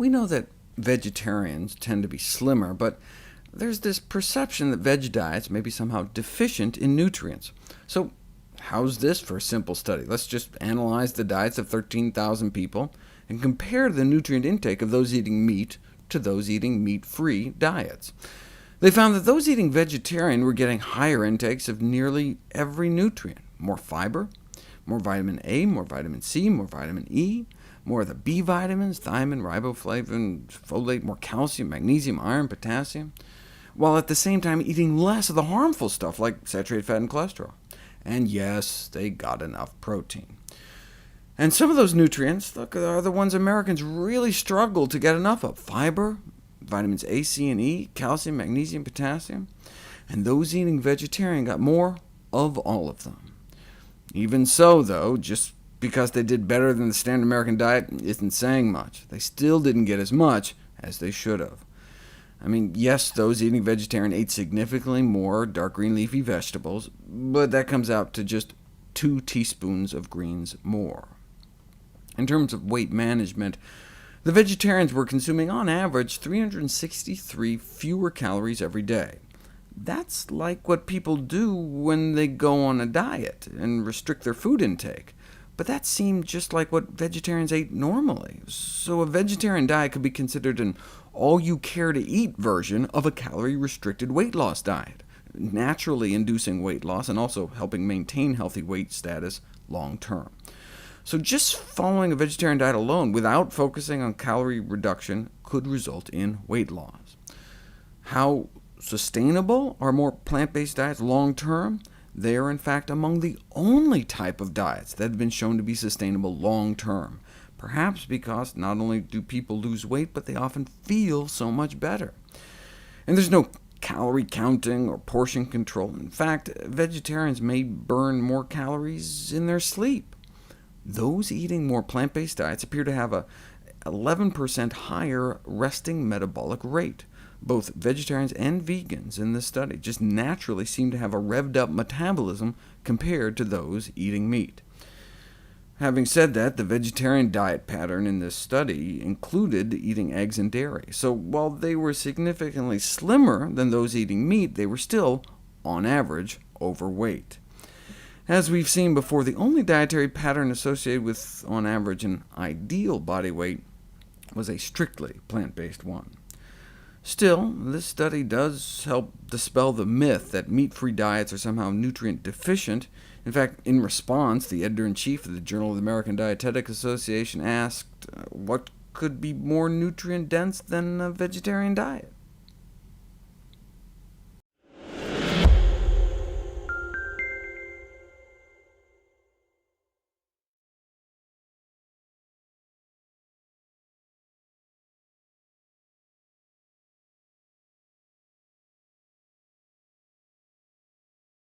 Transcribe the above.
We know that vegetarians tend to be slimmer, but there's this perception that veg diets may be somehow deficient in nutrients. So how's this for a simple study? Let's just analyze the diets of 13,000 people and compare the nutrient intake of those eating meat to those eating meat-free diets. They found that those eating vegetarian were getting higher intakes of nearly every nutrient: more fiber, more vitamin A, more vitamin C, more vitamin E, more of the B vitamins, thiamine, riboflavin, folate, more calcium, magnesium, iron, potassium, while at the same time eating less of the harmful stuff like saturated fat and cholesterol. And yes, they got enough protein. And some of those nutrients, look, are the ones Americans really struggle to get enough of: fiber, vitamins A, C, and E, calcium, magnesium, potassium. And those eating vegetarian got more of all of them. Even so, though, just because they did better than the standard American diet isn't saying much. They still didn't get as much as they should have. I mean, yes, those eating vegetarian ate significantly more dark green leafy vegetables, but that comes out to just 2 teaspoons of greens more. In terms of weight management, the vegetarians were consuming on average 363 fewer calories every day. That's like what people do when they go on a diet and restrict their food intake. But that seemed just like what vegetarians ate normally. So a vegetarian diet could be considered an all-you-care-to-eat version of a calorie-restricted weight loss diet, naturally inducing weight loss and also helping maintain healthy weight status long-term. So just following a vegetarian diet alone, without focusing on calorie reduction, could result in weight loss. How sustainable are more plant-based diets long-term? They are in fact among the only type of diets that have been shown to be sustainable long-term, perhaps because not only do people lose weight, but they often feel so much better. And there's no calorie counting or portion control. In fact, vegetarians may burn more calories in their sleep. Those eating more plant-based diets appear to have a 11% higher resting metabolic rate. Both vegetarians and vegans in this study just naturally seem to have a revved-up metabolism compared to those eating meat. Having said that, the vegetarian diet pattern in this study included eating eggs and dairy, so while they were significantly slimmer than those eating meat, they were still, on average, overweight. As we've seen before, the only dietary pattern associated with, on average, an ideal body weight was a strictly plant-based one. Still, this study does help dispel the myth that meat-free diets are somehow nutrient deficient. In fact, in response, the editor-in-chief of the Journal of the American Dietetic Association asked, what could be more nutrient-dense than a vegetarian diet?